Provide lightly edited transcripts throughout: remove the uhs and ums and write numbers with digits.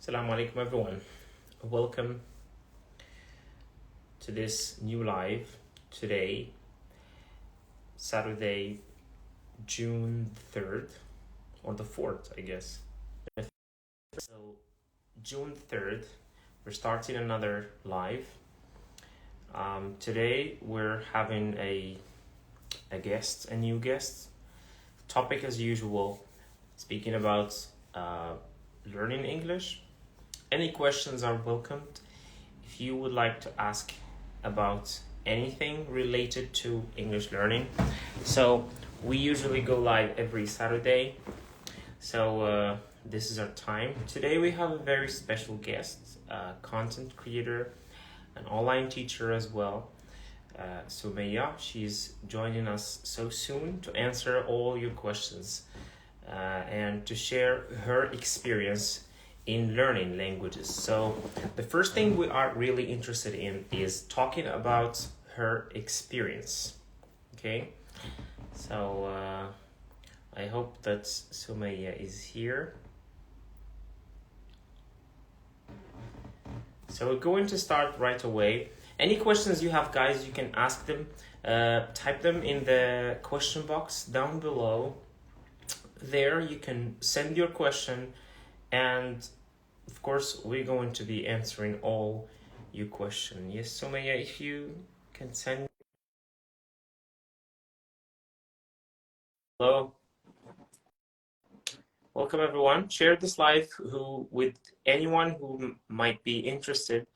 Assalamu alaikum everyone. Welcome to this new live today, Saturday, June 3rd, or the 4th, I guess. So, June 3rd, we're starting another live. Today we're having a new guest. Topic as usual, speaking about learning English. Any questions are welcomed. If you would like to ask about anything related to English learning. So we usually go live every Saturday. So this is our time. Today we have a very special guest, a content creator, an online teacher as well. Sumaya, she's joining us so soon to answer all your questions and to share her experience in learning languages. So the first thing we are really interested in is talking about her experience. Okay, so I hope that Sumaya is here. So we're going to start right away. Any questions you have, guys, you can ask them. Type them in the question box down below. There you can send your question, and of course we're going to be answering all your questions. Yes, Sumaya, if you can send. Hello. Welcome everyone. Share this live with anyone who might be interested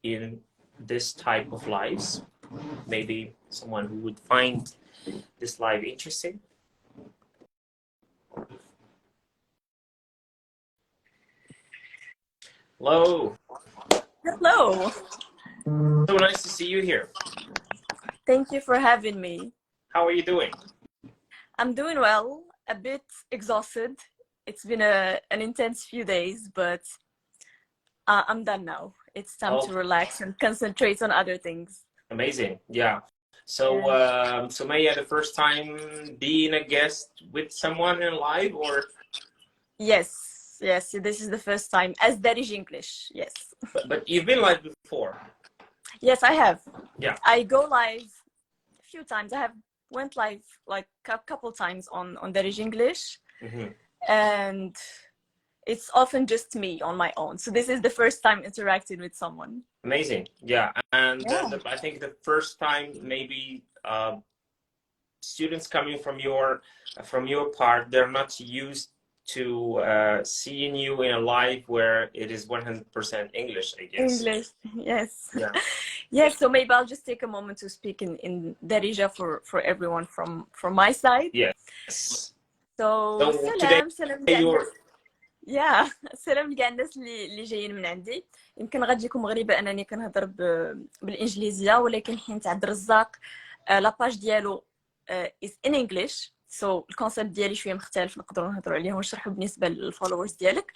in this type of lives. Maybe someone who would find this live interesting. Hello. Hello. So nice to see you here. Thank you for having me. How are you doing? I'm doing well, a bit exhausted. It's been an intense few days, but I'm done now. It's time to relax and concentrate on other things. Amazing. Yeah. So, Sumaya, the first time being a guest with someone in live, or? Yes. This is the first time as Darij English. Yes. But you've been live before. Yes, I have. Yeah. I go live a few times. I have went live like a couple times on Darij English, and it's often just me on my own. So this is the first time interacting with someone. Amazing. Yeah. And I think the first time maybe students coming from your part, they're not used to seeing you in a live where it is 100% English, I guess. English, yes. Yeah. Yes, so maybe I'll just take a moment to speak in Darija for everyone from my side. Yes. So سلام Yeah. سلام لكاع الناس اللي جايين من عندي. يمكن غتجيكم غريبه انني كنهضر بالانجليزيه، ولكن حين عبد الرزاق لاباج ديالو is in English. سو الكونسيبت ديالي شويه مختلف، نقدروا نهضروا عليه ونشرحوا بالنسبه للفولورز ديالك.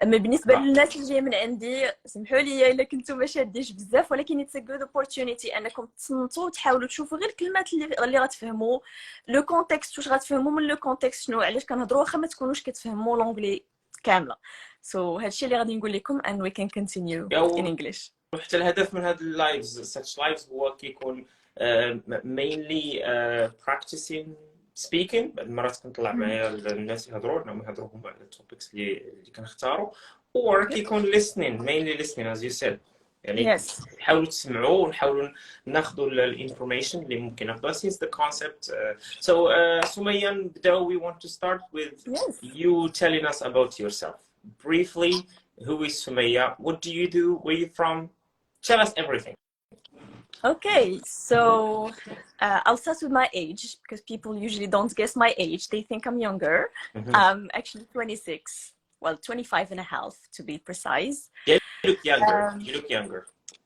اما بالنسبه للناس اللي جايه من عندي، سمحوا لي الا كنتو ما شاديش بزاف، ولكن اتس ا جود اوبورتونيتي انكم تصنتوا وتحاولوا تشوفوا غير الكلمات اللي غتفهموا لو كونتكست، واش غتفهموا من لو كونتكست شنو علاش كنهضروا، واخا ما تكونوش كتفهموا لونجلي كامله. سو هادشي اللي غادي نقول لكم and we can continue in English. حتى الهدف من هاد اللايفز such lives هو كيكون mainly practicing speaking. بعض المرات كنطلع معايا الناس يهضروا لنا ويهضروا هما على التوبكس اللي كنختاروا، or كيكون listening, mainly listening as you said. يعني نحاولوا تسمعوا ونحاولوا ناخذوا الانفورميشن اللي ممكن ناخذها since the concept. So Sumaya, نبداو. We want to start with you telling us about yourself briefly. Who is Sumaya? What do you do? Where are you from? Tell us everything. Okay, so I'll start with my age because people usually don't guess my age. They think I'm younger. I'm actually 26. Well, 25 and a half to be precise. Yeah, you look younger. You look younger.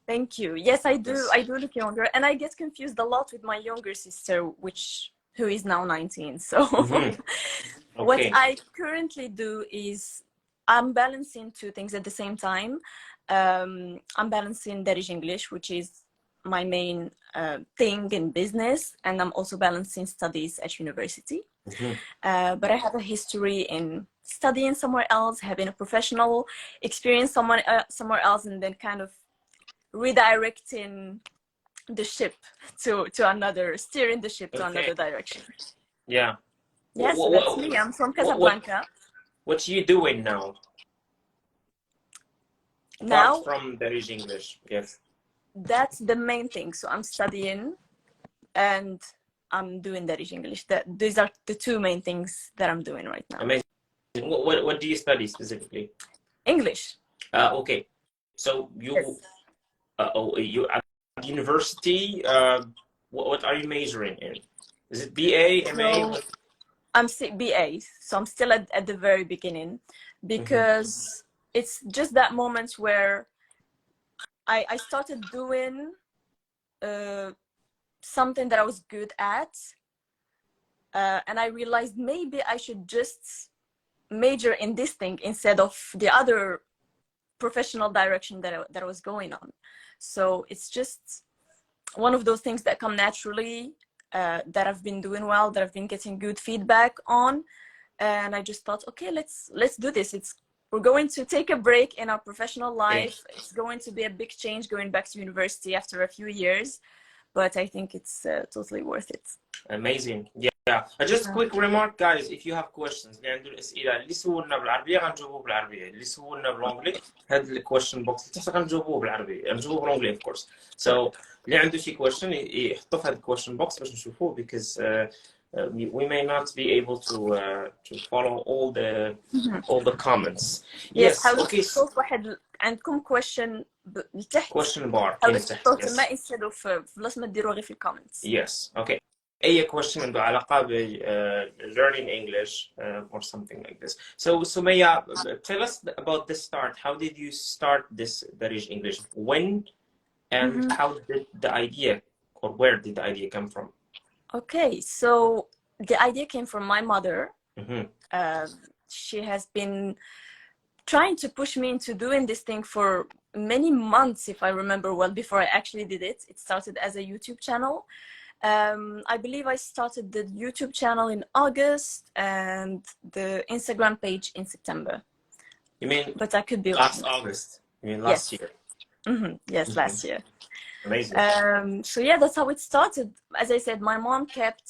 Thank you. Yes, I do. Yes. I do look younger, and I get confused a lot with my younger sister, who is now 19. So what I currently do is I'm balancing two things at the same time. I'm balancing Darij English, which is my main thing in business, and I'm also balancing studies at university. But I have a history in studying somewhere else, having a professional experience somewhere else, and then kind of redirecting the ship to another, steering the ship to another direction. Yeah. Yes, that's me. I'm from Casablanca. What are you doing now? Now, apart from Danish English, yes. That's the main thing. So I'm studying and I'm doing Danish English. These are the two main things that I'm doing right now. Amazing. What do you study specifically? English. Okay. So you you at university, what are you majoring in? Is it BA, MA? So, I'm BA, so I'm still at the very beginning, because it's just that moment where I started doing something that I was good at, and I realized maybe I should just major in this thing instead of the other professional direction that I was going on. So it's just one of those things that come naturally, that I've been doing well, that I've been getting good feedback on, and I just thought, okay, let's do this. We're going to take a break in our professional life. It's going to be a big change going back to university after a few years, but I think it's totally worth it. Amazing. Yeah. Just a quick remark, guys. If you have questions, اللي عنده الأسئلة اللي سولنا بالعربية غنجاوبوه بالعربية، اللي سولنا بالانجلي هذا الكويشن بوكس تحت غنجاوبوه بالعربية، غنجاوبوه بالانجلي of course. So اللي عنده شي question يحطه في هذا الكويشن بوكس باش نشوفوه, because we may not be able to follow all the comments. Yes. Okay. واحد عندكم question لتحت. Question bar. ما instead of بلاص ما ديروه غير في comments. Yes. Okay. أي question عنده علاقة ب learning English or something like this. So Sumaya, tell us about the start. How did you start this Danish English? When and how did the idea, or where did the idea come from? Okay, so the idea came from my mother. She has been trying to push me into doing this thing for many months, if I remember well, before I actually did it. It started as a YouTube channel. I believe I started the YouTube channel in August and the Instagram page in September. You mean? But I could be last August? You mean last year? Yes, last year. Amazing. So yeah, that's how it started. As I said, my mom kept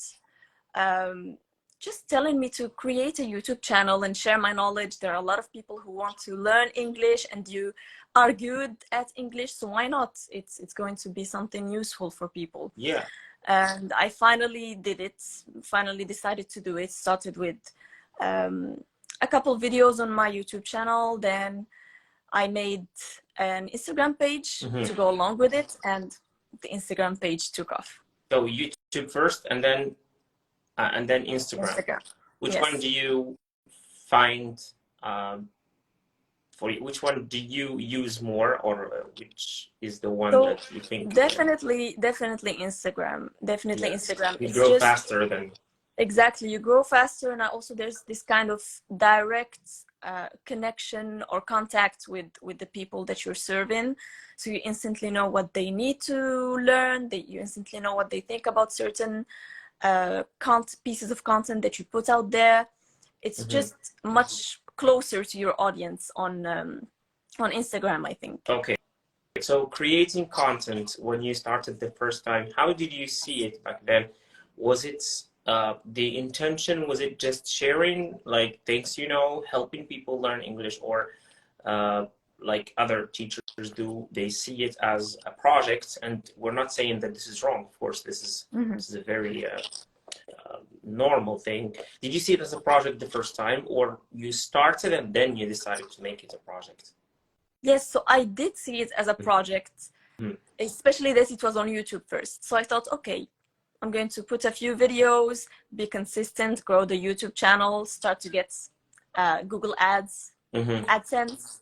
just telling me to create a YouTube channel and share my knowledge. There are a lot of people who want to learn English, and you are good at English, so why not? It's going to be something useful for people. Yeah. And I finally did it, finally decided to do it. Started with a couple videos on my YouTube channel. Then I made an Instagram page to go along with it, and the Instagram page took off. So YouTube first, and then Instagram. Which one do you find for you? Which one do you use more, or which is the one that you think? Definitely Instagram. Definitely Instagram. You grow faster than. Exactly, you grow faster, and also there's this kind of direct connection or contact with the people that you're serving, so you instantly know what they need to learn. You instantly know what they think about certain pieces of content that you put out there. It's just much closer to your audience on Instagram, I think. Okay, so creating content, when you started the first time, how did you see it back then? Was it the intention, was it just sharing like things, helping people learn English, or like other teachers do, they see it as a project? And we're not saying that this is wrong, of course. This is a very normal thing. Did you see it as a project the first time, or you started and then you decided to make it a project? Yes, so I did see it as a project, especially that it was on YouTube first. So I thought, okay, I'm going to put a few videos, be consistent, grow the YouTube channel, start to get Google Ads, AdSense.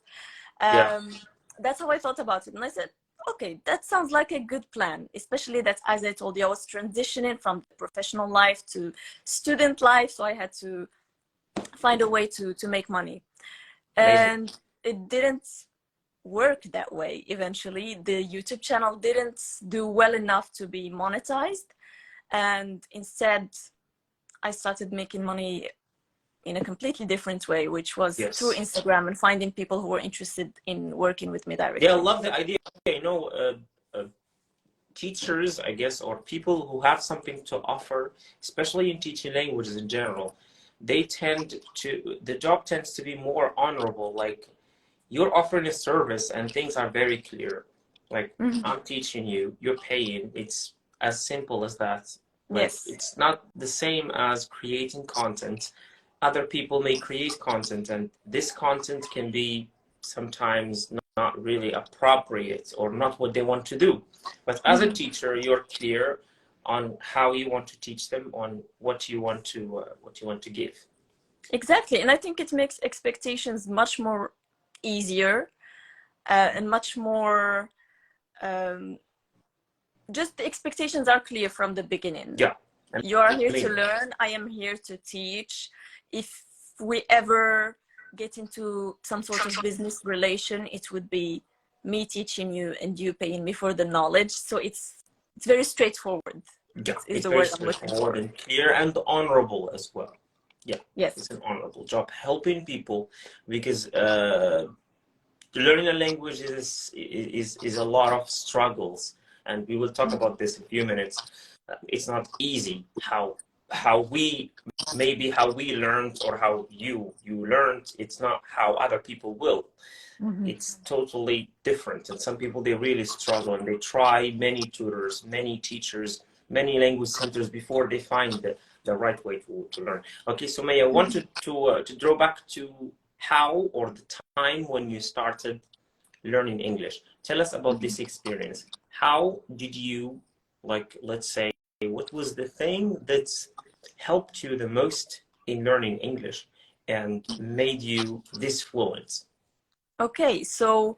That's how I thought about it. And I said, okay, that sounds like a good plan, especially that, as I told you, I was transitioning from professional life to student life. So I had to find a way to make money. And it didn't work that way. Eventually, the YouTube channel didn't do well enough to be monetized. And instead, I started making money in a completely different way, which was Yes. through Instagram and finding people who were interested in working with me directly. Yeah, I love the idea. You know, teachers, I guess, or people who have something to offer, especially in teaching languages in general, they tend to, the job tends to be more honorable. Like, you're offering a service and things are very clear. Like, I'm teaching you, you're paying. It's as simple as that. Like, Yes. it's not the same as creating content. Other people may create content, and this content can be sometimes not really appropriate or not what they want to do. But as a teacher, you're clear on how you want to teach them, on what you want to give. Exactly, and I think it makes expectations much more easier and much more. Just the expectations are clear from the beginning. Yeah. You are here to learn. I am here to teach. If we ever get into some sort of business relation, it would be me teaching you and you paying me for the knowledge. So it's very straightforward. Yeah, is it's the very word I'm looking for. straightforward and clear and honorable as well. Yeah. Yes. It's an honorable job helping people, because learning a language is a lot of struggles, and we will talk about this in a few minutes. It's not easy how we learned, or how you learned. It's not how other people will. It's totally different, and some people, they really struggle, and they try many tutors, many teachers, many language centers before they find the right way to learn. Okay, so May, I wanted to draw back to how, or the time when you started learning English. Tell us about this experience. How did you, like, let's say, what was the thing that's helped you the most in learning English and made you this fluent? Okay, so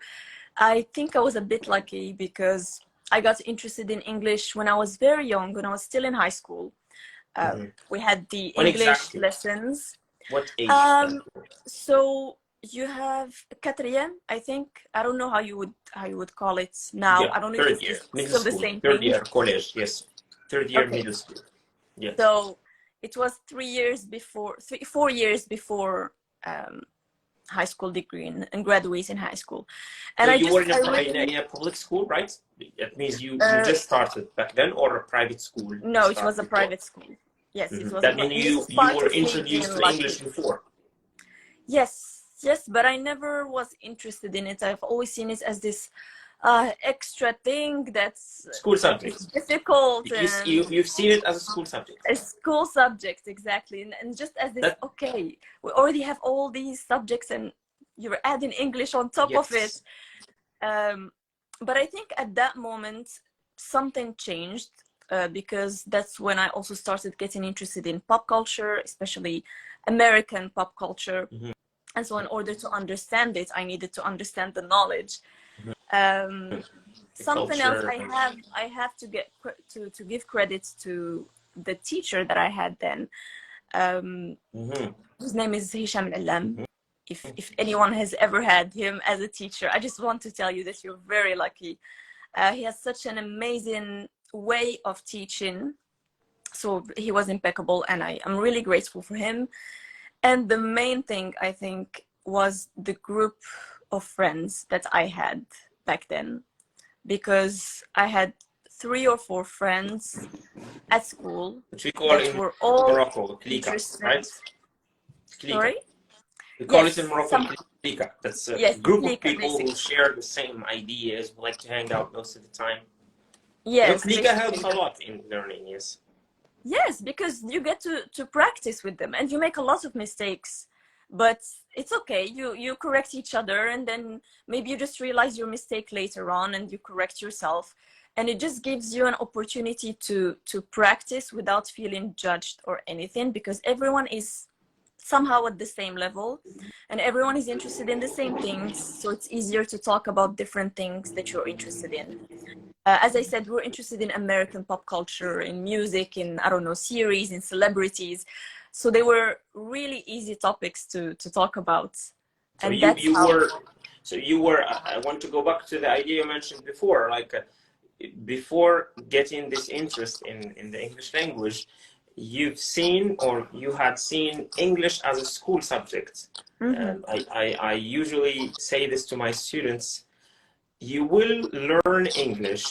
I think I was a bit lucky because I got interested in English when I was very young, when I was still in high school. We had the English lessons. What age? So you have quatrième, I think. I don't know how you would call it now. Yeah, I don't know third if year, it's middle still the school, same third thing. year college, yes. Third year Okay. middle school. Yes. So it was 4 years before high school degree and graduate in high school. And so you were in a public school, right? That means you just started back then, or a private school? No, it was a private school. Yes, it was. That means you were introduced to English before? Yes, but I never was interested in it. I've always seen it as this extra thing that's school subject, difficult. You've seen it as a school subject. A school subject, exactly, and just as this. Okay, we already have all these subjects, and you're adding English on top of it. But I think at that moment something changed because that's when I also started getting interested in pop culture, especially American pop culture. And so in order to understand it, I needed to understand the knowledge. Something else I have to get to give credit to the teacher that I had then. His name is Hisham Al-Allam. If anyone has ever had him as a teacher, I just want to tell you that you're very lucky. He has such an amazing way of teaching. So he was impeccable, and I'm really grateful for him. And the main thing, I think, was the group of friends that I had back then, because I had 3 or 4 friends at school that were all Morocco, Klika, right? Klika. Sorry? We call it in Morocco Klika. That's a group of people who share the same ideas, who like to hang out most of the time. Yes. Klika helps a lot in learning, yes. Yes, because you get to practice with them, and you make a lot of mistakes, but it's okay. You correct each other, and then maybe you just realize your mistake later on and you correct yourself, and it just gives you an opportunity to practice without feeling judged or anything, because everyone is somehow at the same level and everyone is interested in the same things, so it's easier to talk about different things that you're interested in. As I said, we're interested in American pop culture, in music, in, I don't know, series, in celebrities. So they were really easy topics to talk about. So and you were, I want to go back to the idea you mentioned before, like before getting this interest in the English language, you've seen or you had seen English as a school subject. I usually say this to my students. You will learn English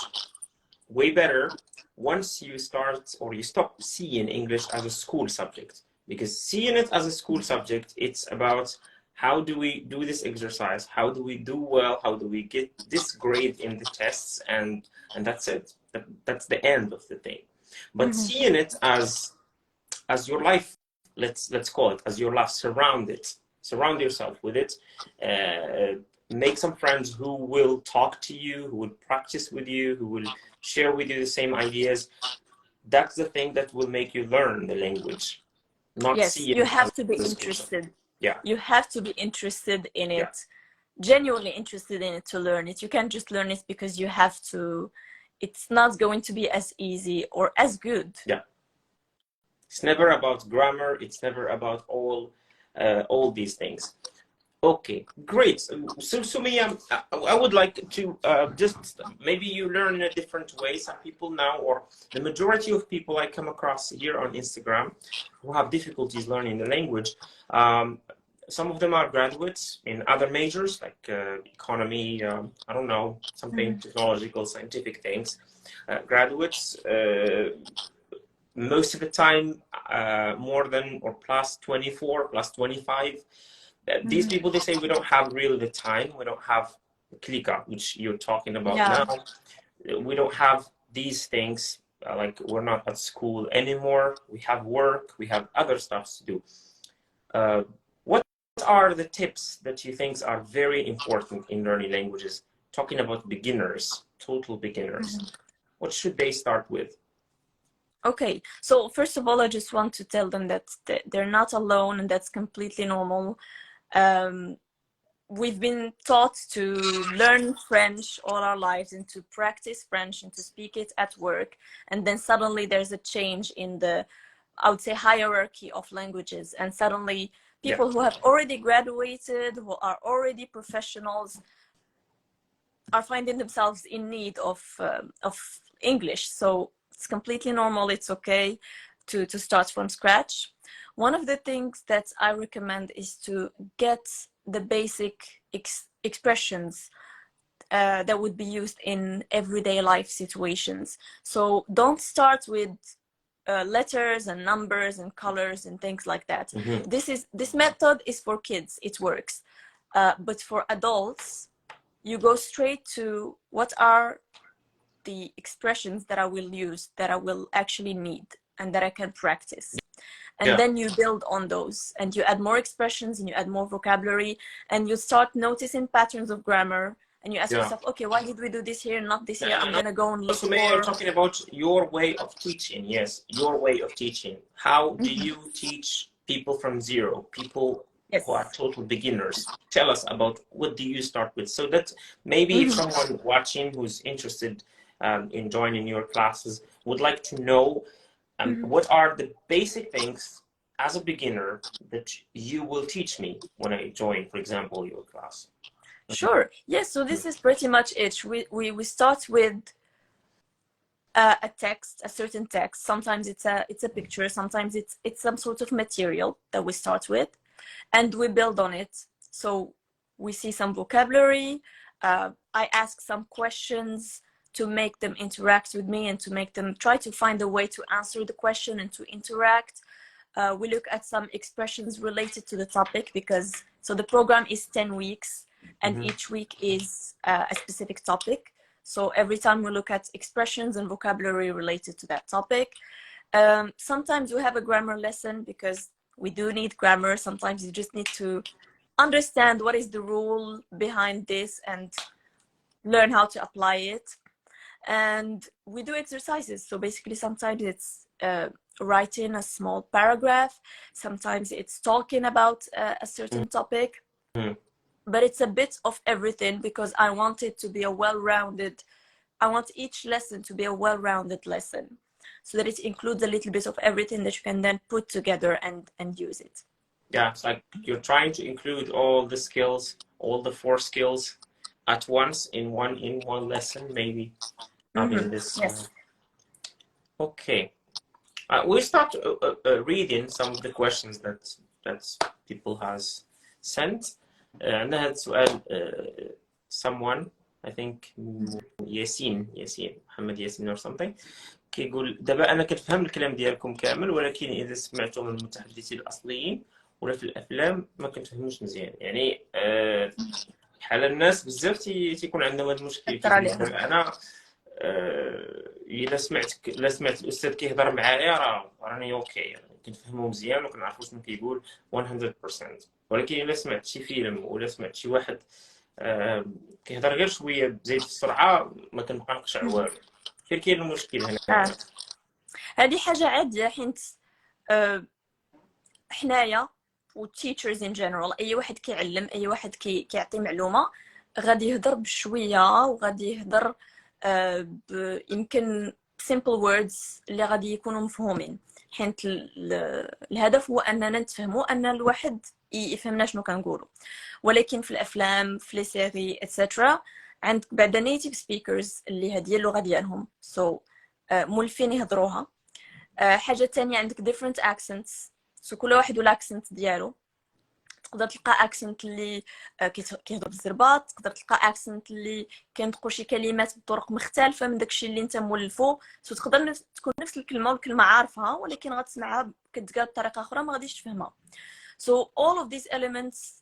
way better once you start or you stop seeing English as a school subject. Because seeing it as a school subject, it's about how do we do this exercise? How do we do well? How do we get this grade in the tests? And that's it. That's the end of the thing. But seeing it as your life, let's call it as your life, surround yourself with it. Make some friends who will talk to you, who will practice with you, who will share with you the same ideas. That's the thing that will make you learn the language. Not Yes, see it you have as to be a skill. interested. Yeah. You have to be interested in it, genuinely interested in it to learn it. You can't just learn it because you have to. It's not going to be as easy or as good. Yeah. It's never about grammar. It's never about all these things. Okay, great. So Sumia, I would like to just maybe you learn in a different way. Some people now, or the majority of people I come across here on Instagram who have difficulties learning the language, some of them are graduates in other majors like economy, I don't know, something technological, scientific things. Graduates, most of the time, more than or plus 24, plus 25. These people, they say we don't have really the time. We don't have klika, which you're talking about now. We don't have these things. Like we're not at school anymore. We have work. We have other stuff to do. What are the tips that you think are very important in learning languages? Talking about beginners, total beginners. What should they start with? Okay, so first of all, I just want to tell them that they're not alone, and that's completely normal. We've been taught to learn French all our lives and to practice French and to speak it at work, and then suddenly there's a change in the, I would say, hierarchy of languages, and suddenly people who have already graduated, who are already professionals, are finding themselves in need of English. So it's completely normal. It's okay to start from scratch. One of the things that I recommend is to get the basic expressions that would be used in everyday life situations. So don't start with letters and numbers and colors and things like that. This method is for kids. It works. But for adults, you go straight to what are the expressions that I will use, that I will actually need, and that I can practice. And then you build on those, and you add more expressions, and you add more vocabulary, and you start noticing patterns of grammar, and you ask yourself, okay, why did we do this here and not this here? I'm gonna go and look for... I'm talking about your way of teaching. Yes, your way of teaching. How do you teach people from zero, people who are total beginners? Tell us about what do you start with, so that maybe if someone watching who's interested in joining your classes would like to know what are the basic things as a beginner that you will teach me when I join, for example, your class. Sure. Yes, so this is pretty much it. We start with a text, a certain text. Sometimes it's a picture, sometimes it's some sort of material that we start with, and we build on it. So we see some vocabulary, I ask some questions to make them interact with me and to make them try to find a way to answer the question and to interact. We look at some expressions related to the topic, because so the program is 10 weeks and each week is a specific topic. So every time we look at expressions and vocabulary related to that topic. Sometimes we have a grammar lesson, because we do need grammar. Sometimes you just need to understand what is the rule behind this and learn how to apply it. And we do exercises. So basically sometimes it's writing a small paragraph, sometimes it's talking about a certain topic, but it's a bit of everything, because I want it to be a well-rounded, I want each lesson to be a well-rounded lesson, so that it includes a little bit of everything that you can then put together and use it. Yeah, it's like you're trying to include all the skills, all the 4 skills at once in one lesson, maybe. Having this. Yes. Okay. We start reading some of the questions that people has sent. عندنا هذا السؤال someone I think ياسين محمد ياسين or something كيقول دابا انا كنفهم الكلام ديالكم كامل ولكن اذا سمعتوا من المتحدثين الاصليين ولا في الافلام ما كنفهموش مزيان يعني بحال الناس بزاف تيكون عندهم هذا المشكل دابا انا الا سمعت الاستاذ كيهضر معايا راني اوكي يعني كنفهمو مزيان وكنعرفو شنو كيقول 100% ولكن الا سمعت شي فيلم ولا سمعت شي واحد كيهضر غير شويه بزايد في السرعه ما كنبقى نقشع والو. فين كاين المشكل هنا؟ هذه حاجه عاديه حيت حنايا و teachers in general اي واحد كيعلم اي واحد كيعطي معلومه غادي يهضر بشويه وغادي يهضر يمكن simple words اللي غادي يكونوا مفهومين حيت الهدف هو اننا نتفهموا ان الواحد يفهمنا شنو كنقولوا. ولكن في الافلام في لي سيري اتسيترا عندك بعدا نيتيف سبيكرز اللي هذه اللغه ديالهم مولفين يهضروها. حاجه ثانيه عندك different accents كل واحد والاكسنت ديالو. تقدر تلقى اكسنت اللي كيهضر بالزرباط تقدر تلقى اكسنت اللي كينطقوا شي كلمات بطرق مختلفه من داكشي اللي انت مولفو تقدر تكون نفس الكلمه والكلمه عارفها ولكن غتسمعها كتقال بطريقه اخرى ما غاديش تفهمها. all of these elements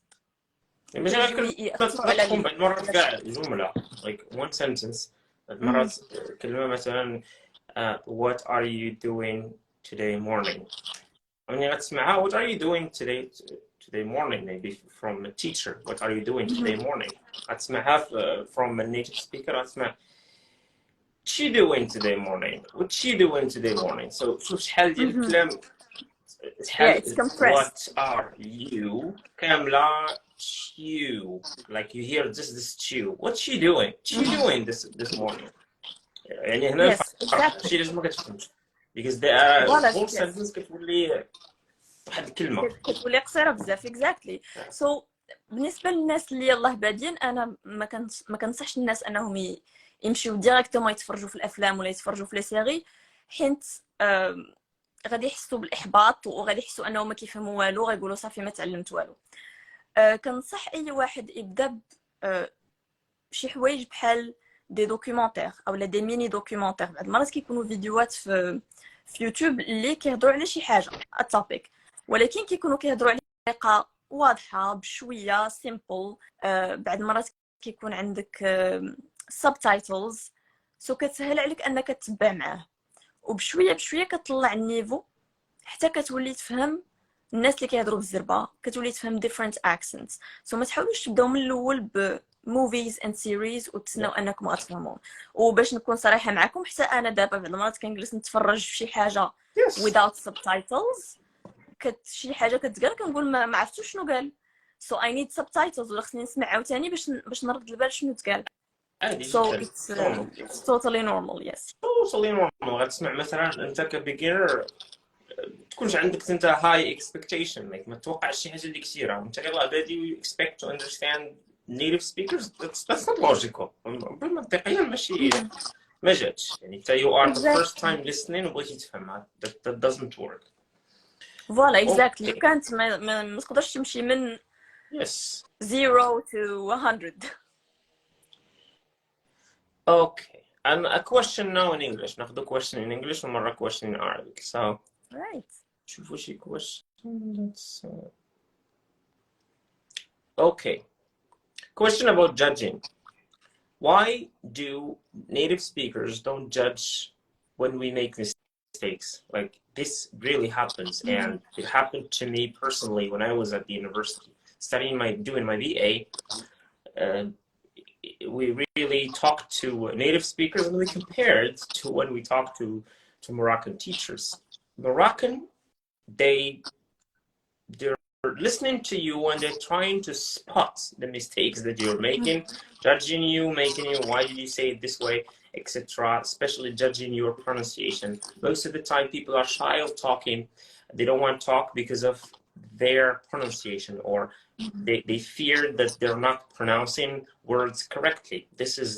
تقدر بعد مرات كاع جمله like one sentence مرات كلمه مثلا what are you doing today morning يعني غتسمعها what are you doing today morning maybe from a teacher what are you doing today morning غتسمعها from a native speaker غتسمع what she doing today morning what she doing today morning so شوف شحال ديال الكلام شحال what are you كامله chew like you hear this chew what's she doing this morning يعني هنا الفرق شي لازم ما كتفهمش because they are full sentence كتولي واحد الكلمه كتولي قصيره بزاف exactly so بالنسبه للناس اللي يلاه بادين انا ما كنصحش الناس انهم يمشيو ديريكتومون يتفرجوا في الافلام ولا يتفرجوا في لي سيري حيت غادي يحسوا بالاحباط وغادي يحسوا انهم ما كيفهموا والو غيقولوا صافي ما تعلمت والو. كنصح اي واحد يبدا بشي حوايج بحال دي دوكيومونتير اولا دي ميني دوكيومونتير. بعض المرات كيكونوا فيديوهات في يوتيوب اللي كيهضروا على شي حاجه التوبيك ولكن كيكونوا كيهضروا على طريقه واضحه بشويه سيمبل. بعض المرات كيكون عندك سبتايتلز كتسهل عليك انك تتبع معاه وبشويه كتطلع النيفو حتى كتولي تفهم الناس اللي كيهضروا بالزربه كتولي تفهم different accents ما تحاولوش تبداو من الاول ب movies and series وتسناو انكم غتفهمون. وباش نكون صريحه معكم حتى انا دابا بعض المرات كنجلس نتفرج في شي حاجه without subtitles شي حاجه كتقال كنقول ما عرفتش شنو قال so I need subtitles ولا خصني نسمع عاوتاني باش نرد البال شنو تقال. it's totally normal yes totally normal. غتسمع مثلا انت كبيجنر تكونش عندك انت high expectation like ما تتوقعش شي حاجه اللي كثيره وانت يلاه بادي you expect to understand native speakers that's not logical بالمنطقيا ماشي ما جاتش يعني انت you are the first time listening وبغيتي تفهمها that doesn't work فوالا exactly كانت ما تقدرش تمشي من 0 to 100. Okay, and a question now in English. ناخذ question in English ومرة question in Arabic. So, right. شوفوا شي question. Let's. Okay. Question about judging. Why do native speakers don't judge when we make mistakes? Like this really happens, and it happened to me personally when I was at the university doing my BA. We really talked to native speakers and we compared to when we talked to Moroccan teachers. Moroccan, they're listening to you and they're trying to spot the mistakes that you're making, judging you, making you, why did you say it this way, etc., especially judging your pronunciation. Most of the time people are shy of talking. They don't want to talk because of their pronunciation or they fear that they're not pronouncing words correctly. This is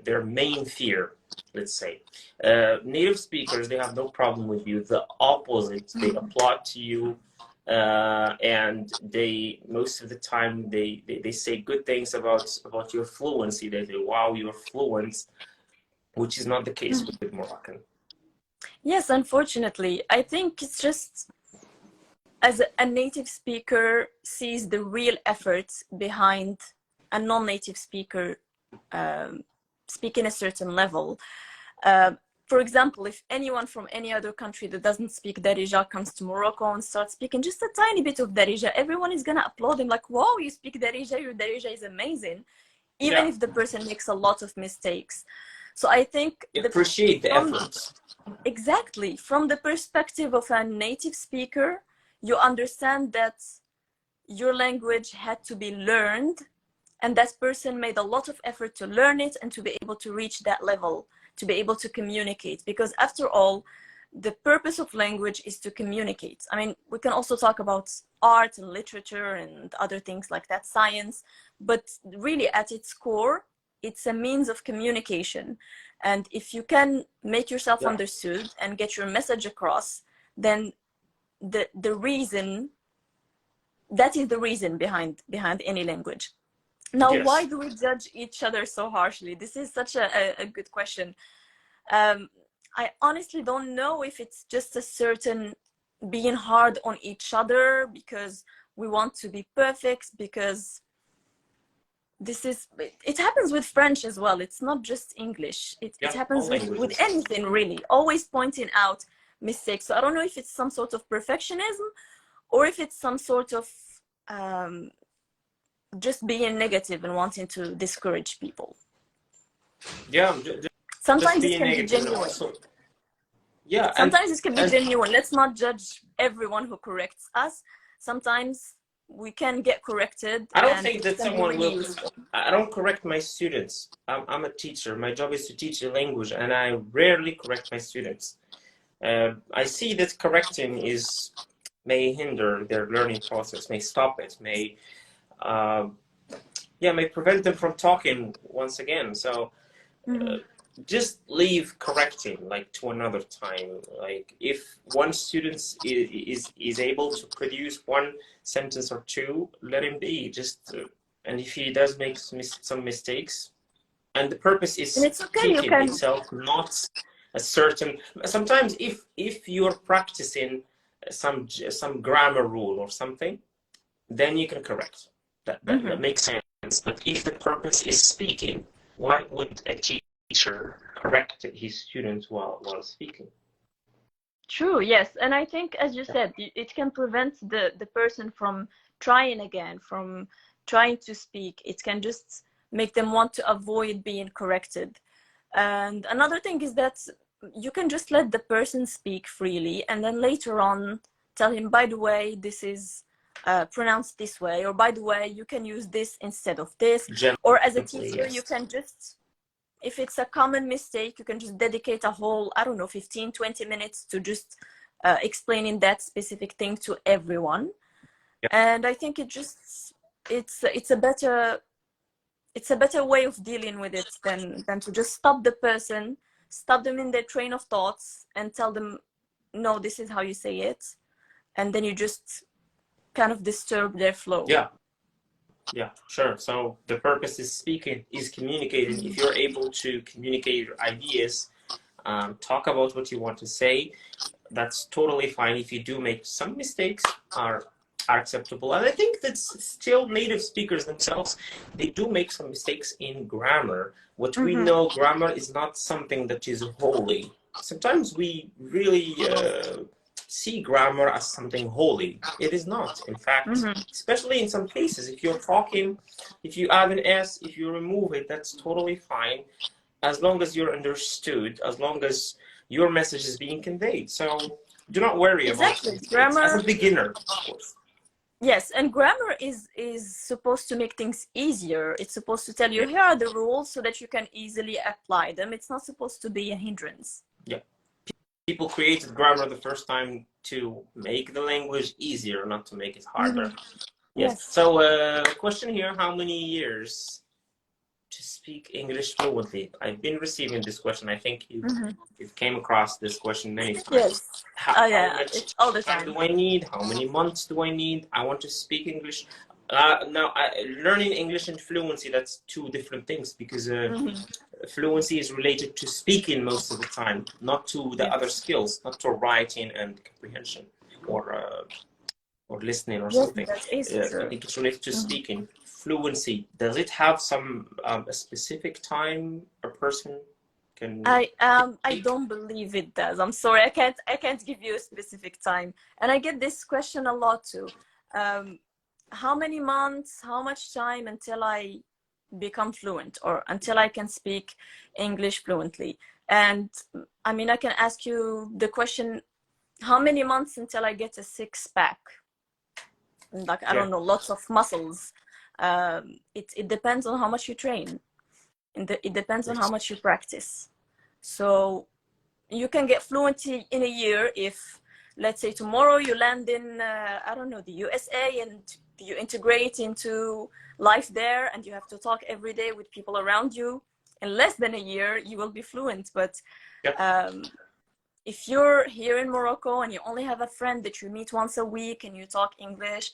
their main fear. let's say. Native speakers, they have no problem with you. The opposite, they applaud to you, and they most of the time they say good things about your fluency. They say, wow, you're fluent, which is not the case with Moroccan. Yes, unfortunately. I think it's just as a native speaker sees the real efforts behind a non-native speaker speaking a certain level. For example, if anyone from any other country that doesn't speak Darija comes to Morocco and starts speaking just a tiny bit of Darija, everyone is going to applaud him like, wow, you speak Darija, your Darija is amazing, even if the person makes a lot of mistakes. So I think appreciate the efforts. Exactly. From the perspective of a native speaker, you understand that your language had to be learned, and that person made a lot of effort to learn it and to be able to reach that level, to be able to communicate. Because after all, the purpose of language is to communicate. I mean, we can also talk about art and literature and other things like that, science, but really at its core, it's a means of communication. And if you can make yourself understood and get your message across, then the reason, that is the reason behind any language. Now, why do we judge each other so harshly? This is such a good question. I honestly don't know if it's just a certain being hard on each other because we want to be perfect, because it happens with French as well. It's not just English. It happens with anything, really, always pointing out mistakes. So I don't know if it's some sort of perfectionism or if it's some sort of just being negative and wanting to discourage people. Yeah. Sometimes it can be genuine. Also, sometimes it can be genuine. Let's not judge everyone who corrects us. Sometimes we can get corrected. I don't think that someone will. I don't correct my students. I'm a teacher. My job is to teach the language, and I rarely correct my students. I see that correcting may hinder their learning process, may stop it, may prevent them from talking once again. So just leave correcting to another time. Like if one student is able to produce one sentence or two, let him be. And if he does make some mistakes, and the purpose is speaking itself, not a certain. Sometimes if you're practicing some grammar rule or something, then you can correct. That makes sense. But if the purpose is speaking, why would a teacher correct his students while speaking? True, yes. And I think, as you said, it can prevent the person from trying again, from trying to speak. It can just make them want to avoid being corrected. And another thing is that you can just let the person speak freely, and then later on tell him, by the way, this is pronounced this way, or by the way, you can use this instead of this. Or as a teacher, you can just, if it's a common mistake, you can just dedicate a whole, 15-20 minutes to just explaining that specific thing to everyone. And I think it's a better way of dealing with it than to just stop the person, stop them in their train of thoughts and tell them, no, this is how you say it. And then you just kind of disturb their flow. Yeah, sure. So the purpose is speaking, is communicating. If you're able to communicate your ideas, talk about what you want to say, that's totally fine. If you do make some mistakes, are acceptable. And I think that still native speakers themselves, they do make some mistakes in grammar. What we know, grammar is not something that is holy. Sometimes we really see grammar as something holy. It is not, in fact, especially in some cases. If you're talking, if you add an S, if you remove it, that's totally fine, as long as you're understood, as long as your message is being conveyed. So do not worry about it. Grammar, as a beginner, of course. Yes, and grammar is supposed to make things easier. It's supposed to tell you, here are the rules so that you can easily apply them. It's not supposed to be a hindrance. Yeah. People created grammar the first time to make the language easier, not to make it harder. Yes. So question here, how many years to speak English fluently? I've been receiving this question. I think you've came across this question many times. Yes. How Yeah, much it's all the time time. do I need? How many months do I need? I want to speak English. Now, learning English and fluency, that's two different things, because fluency is related to speaking most of the time, not to the other skills, not to writing and comprehension or listening or something. That is I think it's related to speaking. Fluency, does it have some a specific time a person can? I don't believe it does. I'm sorry, I can't give you a specific time. And I get this question a lot too. How many months, how much time until I become fluent, or until I can speak English fluently? And I mean, I can ask you the question, how many months until I get a six-pack? Like, I don't know, lots of muscles. It depends on how much you train. It depends on how much you practice. So you can get fluency in a year if, let's say, tomorrow you land in, I don't know, the USA, and you integrate into life there, and you have to talk every day with people around you. In less than a year, you will be fluent. But if you're here in Morocco and you only have a friend that you meet once a week and you talk English,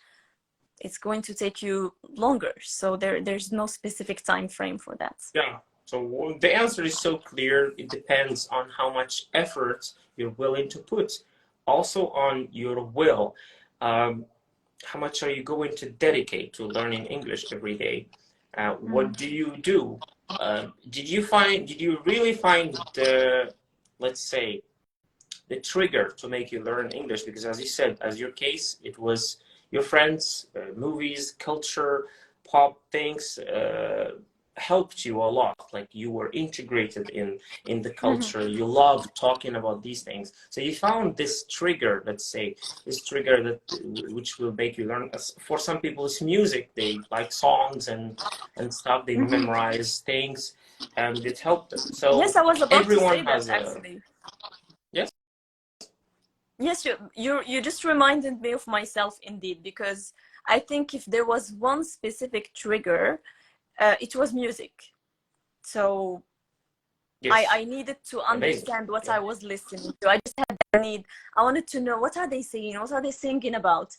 it's going to take you longer. So there's no specific time frame for that. Yeah. So the answer is so clear. It depends on how much effort you're willing to put. Also on your will. How much are you going to dedicate to learning English every day? What do you do? Did you really find the, let's say, the trigger to make you learn English? Because as you said, as your case, it was your friends, movies, culture, pop things helped you a lot. Like, you were integrated in the culture. You loved talking about these things. So you found this trigger, let's say, this trigger that which will make you learn. For some people, it's music. They like songs and stuff. They memorize things, and it helped them. So yes, I was about everyone to say has that, actually. Yes. Yes, you just reminded me of myself, indeed, because I think if there was one specific trigger, it was music. So I needed to understand what I was listening to. I just had that need. I wanted to know, what are they saying? What are they singing about?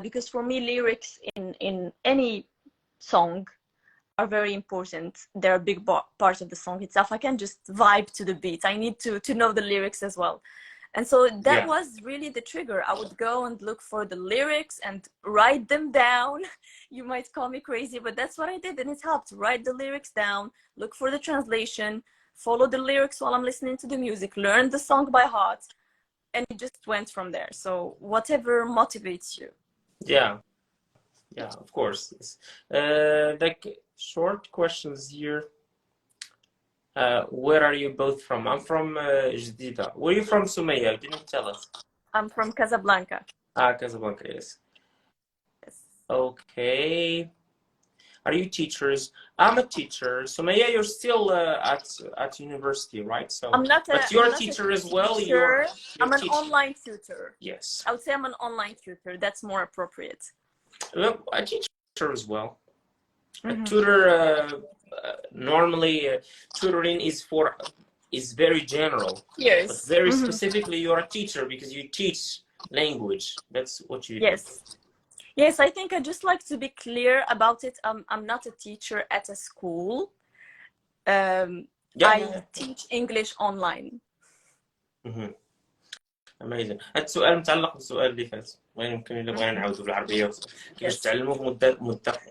Because for me, lyrics in any song are very important. They're a big part of the song itself. I can't just vibe to the beat. I need to know the lyrics as well. And so that was really the trigger. I would go and look for the lyrics and write them down. You might call me crazy, but that's what I did, and it helped. Write the lyrics down, look for the translation, follow the lyrics while I'm listening to the music, learn the song by heart, and it just went from there. So whatever motivates you. Yeah, of course. Yes. Like, short questions here. Where are you both from? I'm from Jedida. Where are you from, Sumaya? You didn't tell us. I'm from Casablanca. Casablanca, yes. Yes. Okay. Are you teachers? I'm a teacher. Sumaya, you're still at university, right? So I'm not but you're a a teacher as well. I'm an online tutor. Yes. I would say I'm an online tutor. That's more appropriate. Well, a teacher as well. A tutor, normally tutoring is very general. Yes. But very specifically, you're a teacher because you teach language. That's what you do. Yes, I think I just like to be clear about it. I'm not a teacher at a school. I teach English online. Amazing. هذا السؤال متعلق بالسؤال اللي فات. يمكن إلا بغينا نعاودو بالعربية كيفاش تعلموا في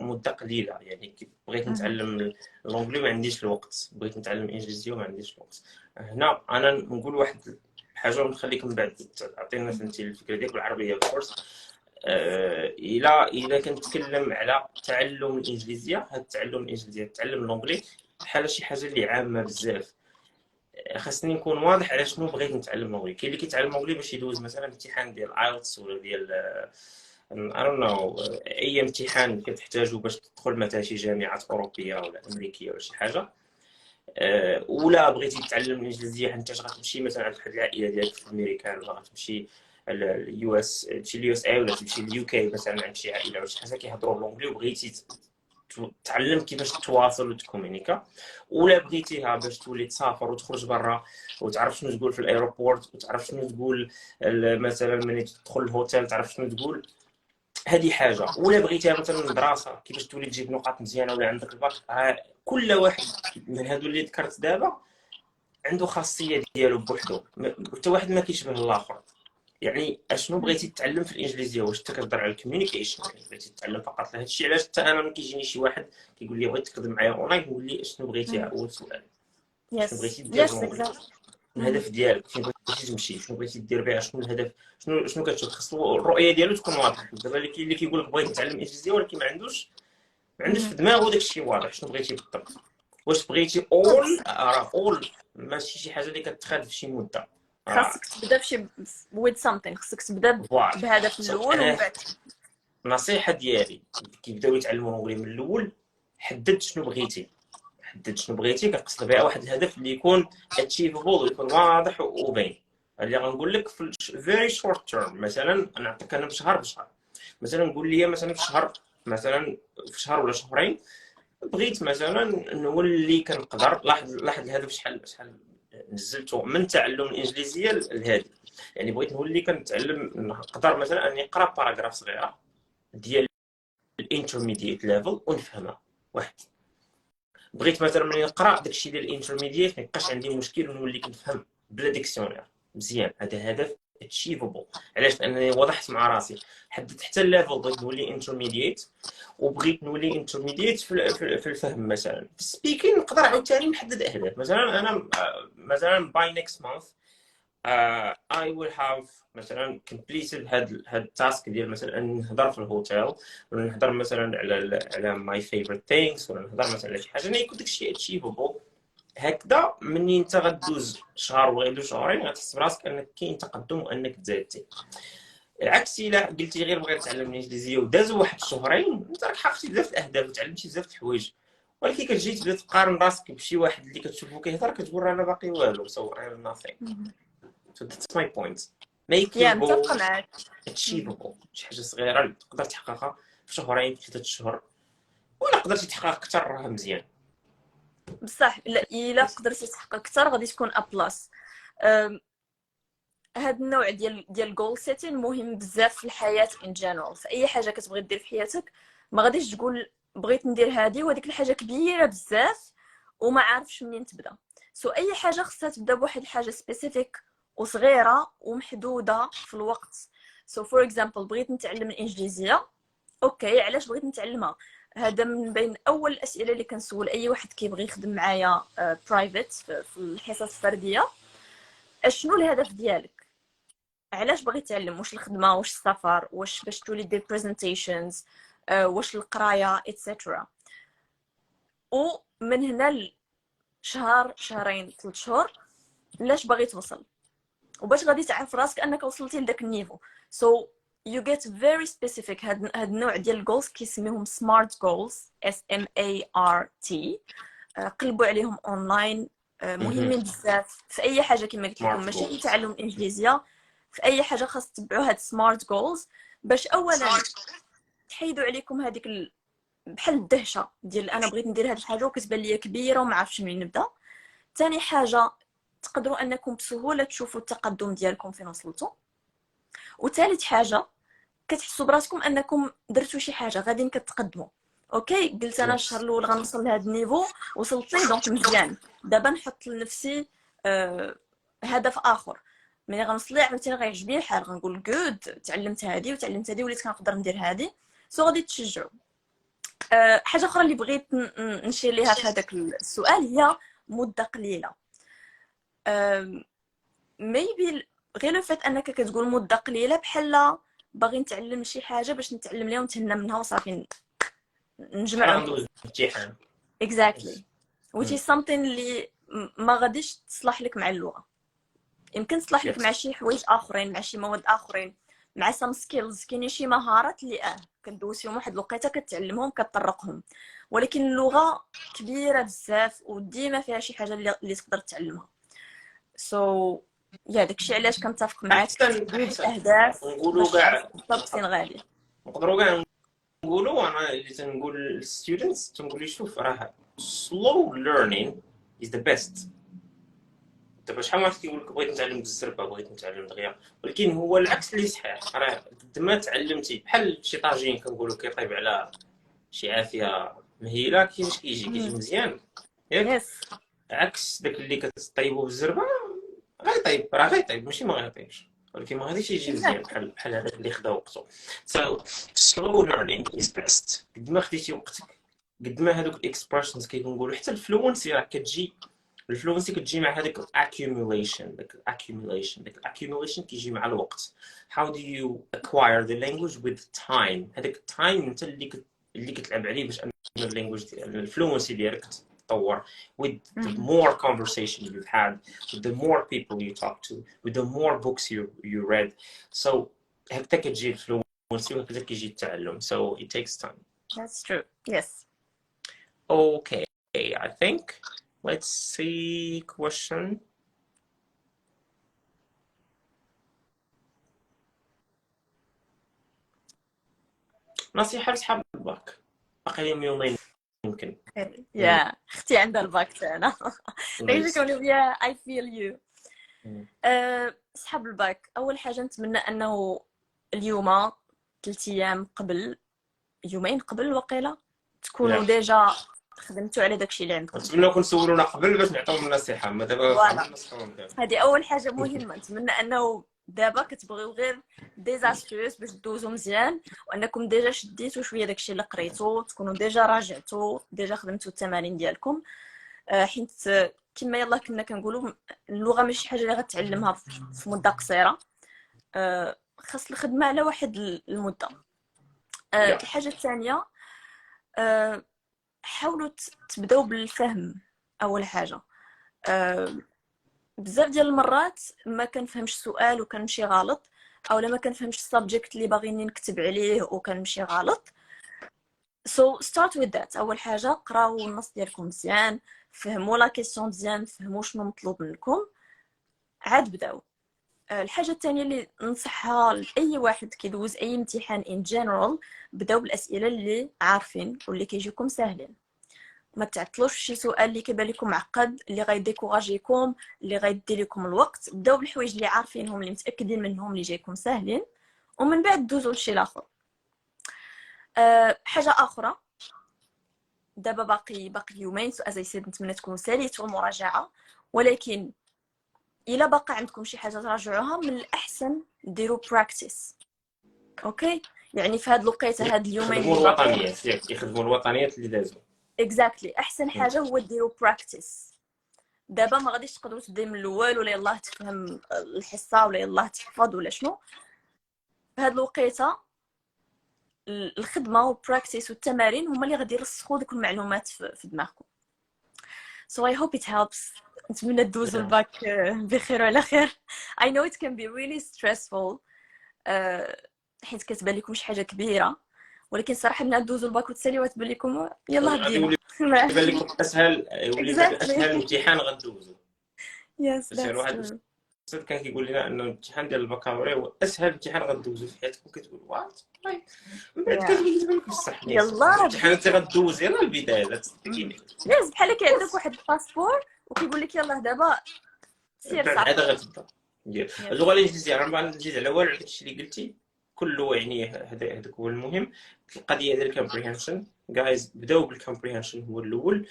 مدة قليلة. يعني بغيت نتعلم الأنجلي ما عنديش الوقت، بغيت نتعلم الإنجليزية وما عنديش الوقت. هنا أنا نقول واحد الحاجة ونخليك من بعد تعطينا أنت الفكرة ديالك بالعربية الكورس. إلا كنتكلم على تعلم الإنجليزية، هاد التعلم الإنجليزية تعلم الأنجلي بحال شي حاجة اللي عامة بزاف. خاصني نكون واضح على شنو بغيت نتعلم الأنجلي. كاين اللي كيتعلم الأنجلي باش يدوز مثلا امتحان ديال ايلتس ولا ديال I don't know اي امتحان كتحتاجو باش تدخل مثلا شي جامعات اوروبيه ولا امريكيه ولا شي حاجه. ولا بغيتي تتعلم الانجليزيه انت غتمشي مثلا عند واحد العائله ديالك في امريكا، ولا غتمشي اليو اس، تمشي اليو اس اي ولا تمشي اليو كي مثلا عند شي عائله ولا شي حاجه كيهضروا الانجلي وبغيتي تعلم كيفاش تواصل وتكومونيكا، ولا بغيتيها باش تولي تسافر وتخرج برا وتعرف شنو تقول في الايروبورت، وتعرف شنو تقول مثلا ملي تدخل الهوتيل تعرف شنو تقول، هذه حاجه. ولا بغيتيها مثلا دراسه كيفاش تولي تجيب نقاط مزيانه ولا عندك الباك، كل واحد من هادو اللي ذكرت دابا عنده خاصيه ديالو بوحدو، حتى واحد ما كيشبه الاخر. يعني اشنو بغيتي تتعلم في الانجليزيه؟ واش انت كتهضر على الكوميونيكيشن، يعني بغيتي تتعلم فقط لهذا الشيء؟ علاش حتى انا ملي كيجيني شي واحد كيقول لي بغيت تخدم معايا اونلاين، نقول لي اشنو بغيتي؟ اول سؤال شنو بغيتي دير الهدف ديالك، فين بغيتي تمشي، شنو بغيتي دير بها، شنو الهدف، شنو كتشوف؟ خاص الرؤيه ديالو تكون واضحه. دابا اللي كيقول لك بغيت نتعلم انجليزيه ولكن ما عندوش في دماغه داك الشيء واضح شنو بغيتي بالضبط. واش بغيتي اول ماشي شي حاجه اللي كتخاد في شي مده، خاصك تبدا بشي with something، خاصك تبدا بهدف الاول ومن بعد. النصيحه ديالي كيبداو يتعلموا الانجليزي من الاول، حدد شنو بغيتي. كنقصد بها واحد الهدف اللي يكون اتشيفبل ويكون واضح وباين. اللي غنقول لك في فيري شورت تيرم، مثلا نعطيك انا بشهر مثلا نقول لي مثلا في شهر ولا شهرين بغيت مثلا نولي كنقدر، لاحظ الهدف شحال نزلته من تعلم الانجليزيه لهذه. يعني بغيت نولي كنتعلم نقدر مثلا اني نقرا باراغراف صغيره ديال الانترميديت ليفل ونفهمها. واحد بغيت مثلا ملي نقرا داكشي ديال الانترميديت ما يبقاش عندي مشكل ونولي كنفهم بلا ديكسيونير مزيان. هذا هدف اتشيفبل. علاش؟ لانني وضحت مع راسي، حددت حتى الليفل بغيت نولي انترميديت، وبغيت نولي انترميديت في الفهم. مثلا في السبيكين نقدر عاوتاني نحدد اهداف. مثلا انا مثلا باي نيكست مانث I will have مثلا completed هاد التاسك ديال مثلا ان نهضر في الهوتيل، ولا نهضر مثلا على my favorite things، ولا نهضر مثلا على شي حاجه. انا يكون داكشي achievable هكذا. مني انت غدوز شهر ولا غيدوز شهرين غتحس براسك انك كاين تقدم وانك تزادتي. العكس الا قلتي غير بغيت نتعلم الانجليزيه ودازوا واحد شهرين، انت راك حققتي بزاف الاهداف وتعلمتي بزاف الحوايج، ولكن كتجي تبدا تقارن راسك بشي واحد اللي كتشوفو كيهضر كتقول انا باقي والو. so I'm nothing. So that's my point. Make your goal achievable. شي حاجه صغيره اللي تقدر تحققها في شهرين في 3 شهور، ولا قدرتي تحقق اكثر راه مزيان. بصح الا قدرتي تحقق اكثر غادي تكون ا بلاس. هذا النوع ديال جول سيتين مهم بزاف في الحياه ان جنرال. في اي حاجه كتبغي دير في حياتك ما غاديش تقول بغيت ندير هذه وهذيك الحاجه كبيره بزاف وما عارفش منين تبدا. اي حاجه خصها تبدا بواحد الحاجه سبيسيفيك وصغيره ومحدوده في الوقت. فور اكزامبل بغيت نتعلم الانجليزيه، اوكي علاش بغيت نتعلمها؟ هذا من بين اول الاسئله اللي كنسول اي واحد كيبغي يخدم معايا برايفت في الحصص الفرديه. اشنو الهدف ديالك؟ علاش باغي تعلم؟ واش الخدمه، واش السفر، واش باش تولي دير بريزنتيشنز، واش القرايه ايتترا. ومن هنا شهر شهرين 3 شهور لاش باغي توصل، وباش غادي تعرف راسك انك وصلتي لذاك النيفو. you get very specific. هاد النوع ديال الجولز كيسميهم سمارت جولز SMART. قلبوا عليهم اونلاين، مهمين بزاف في اي حاجه كما قلت لكم، ماشي في تعلم الانجليزيه، في اي حاجه خاص تتبعوا هاد سمارت جولز باش اولا تحيدوا عليكم هذيك بحال الدهشه ديال انا بغيت ندير هاد الحاجه وكتبان ليا كبيره وما عرفتش منين نبدا. ثاني حاجه تقدروا انكم بسهوله تشوفوا التقدم ديالكم فين وصلتوا. وثالث حاجه كتحسوا براسكم انكم درتوا شي حاجه غاديين كتقدموا. اوكي قلت انا الشهر الاول غنوصل لهذا النيفو، وصلت ليه دونك مزيان. دابا نحط لنفسي هدف اخر، ملي غنوصل ليه عاوتاني غيعجبني الحال غنقول جود تعلمت هذه وتعلمت هذه وليت كنقدر ندير هذه. غادي تشجعوا. حاجه اخرى اللي بغيت نشير ليها في هذاك السؤال هي مده قليله. ميبي غير لو فات انك كتقول مده قليله بحال باغي نتعلم شي حاجه باش نتعلم ليها ونتهنى منها وصافي نجمع ندوز امتحان. exactly which is something اللي ما غاديش تصلح لك مع اللغه. يمكن تصلح لك مع شي حوايج اخرين، مع شي مواد اخرين، مع some skills. كاينين شي مهارات اللي كدوز فيهم واحد الوقيته كتعلمهم كتطرقهم، ولكن اللغه كبيره بزاف وديما فيها شي حاجه اللي تقدر تعلمها. يا داكشي علاش كنتفق معاك. اهداف نقولوا كاع بالضبط فين غادي. نقدروا كاع تنقولوا انا اللي تنقول للستودنتس، تنقول لي شوف راه slow learning is the best. دابا شحال من واحد كيقول لك بغيت نتعلم بالزربه، بغيت نتعلم دغيا، ولكن هو العكس اللي صحيح. راه قد ما تعلمتي بحال شي طاجين كنقولوا كيطيب على شي عافيه مهيله، كيفاش كيجي مزيان ياك. يس عكس داك اللي كتطيبو بالزربه غيطيب، راه غيطيب ماشي ما غيطيبش، ولكن ما غاديش يجي مزيان بحال هذاك اللي خدا وقته. so slow learning is best. قد ما خديتي وقتك قد ما هذوك الاكسبريشنز كيكونقولوا. حتى الفلوينسي راه كتجي، الفلوينسي كتجي مع هذاك accumulation. داك accumulation كيجي مع الوقت. how do you acquire the language with time. هذاك التايم انت اللي كتلعب عليه باش ان اللانجويج ديال الفلوينسي ديالك تطور. with the more conversation you've had, with the more people you talk to, with the more books you read. so هكذا كتجي الفلوينسي وهكذا كيجي التعلم. so it takes time. that's true. Yes. Okay, I think let's see question. نصيحة لأصحاب الباك، باقي لهم يومين يمكن. يا اختي عندها الباك تاعنا غير كونوا يا I feel you. صحاب الباك، اول حاجه نتمنى انه اليوم 3 ايام قبل، يومين قبل وقيله، تكونوا ديجا خدمتوا على داكشي اللي عندكم. نتمنى كون سولونا قبل باش نعطيهم النصيحه، ما دابا نصحهم دابا. هذه اول حاجه مهمه. نتمنى انه دابا كتبغيو غير ديزاستروس باش دوزو مزيان، وانكم ديجا شديتوا شويه داكشي اللي قريتو، تكونوا ديجا راجعتوا، ديجا خدمتوا التمارين ديالكم. حيت كما يلاه كنا كنقولوا اللغه ماشي حاجه اللي غتعلمها في مده قصيره، خاص الخدمه على واحد المده. الحاجه الثانيه، حاولوا تبداو بالفهم. اول حاجه، بزاف ديال المرات ما كنفهمش السؤال وكنمشي غلط، او لما كنفهمش السبجكت اللي باغيني نكتب عليه وكنمشي غلط. so start with that. اول حاجه قراو النص ديالكم مزيان، فهموا لا كيسيون مزيان، فهموا شنو مطلوب منكم، عاد بداو. الحاجه الثانيه اللي ننصحها لاي واحد كيدوز اي امتحان in general، بداو بالاسئله اللي عارفين واللي كيجيكم ساهلين. ما تعطلوش شي سؤال اللي كيبان لكم معقد، اللي غيديكوراجيكم، اللي غيدي لكم الوقت. بداو بالحوايج اللي عارفينهم، اللي متاكدين منهم، اللي جايكم ساهلين، ومن بعد دوزوا لشي الاخر. حاجه اخرى، دابا باقي يومين، سو ازاي سيد نتمنى تكونوا ساليتوا المراجعه، ولكن الا باقي عندكم شي حاجه تراجعوها، من الاحسن ديروا براكتيس. اوكي، يعني في هاد الوقيته، هاد اليومين يخدموا الوطنيات ياك، يخدموا الوطنيات اللي دازوا. اكزاكتلي، احسن حاجه هو ديروا براكتيس. دابا ما غاديش تقدروا تبداو من الاول ولا يلاه تفهم الحصه ولا يلاه تحفظ ولا شنو. في هاد الوقيته الخدمه والبراكتيس والتمارين هما اللي غادي يرسخوا ديك المعلومات في دماغكم. so I hope it helps. نتمنى تدوزوا الباك بخير وعلى خير. I know it can be really stressful حيت كتبان لكم شي حاجه كبيره، ولكن صراحه ملي دوزوا الباك وتساليو تبان لكم يلاه دينا يبان لكم اسهل، يولي اسهل امتحان غدوزو. يس باش واحد الاستاذ كان كيقول لنا ان الامتحان ديال البكالوريا هو اسهل امتحان غدوزو في حياتكم. كتقول وات من بعد كتولي تبان لك بصح يلاه الامتحانات اللي غدوز يلاه البدايه لا تستكيني. يس بحال كي عندك واحد الباسبور وكيقول لك يلاه دابا سير صافي عاد غتبدا ديال اللغه الانجليزيه. انا ما نزيد على والو على داكشي اللي قلتي كله، يعني هذاك هو المهم. القضيه ديال الكومبريهنشن جايز، بداو بالكومبريهنشن هو الاول.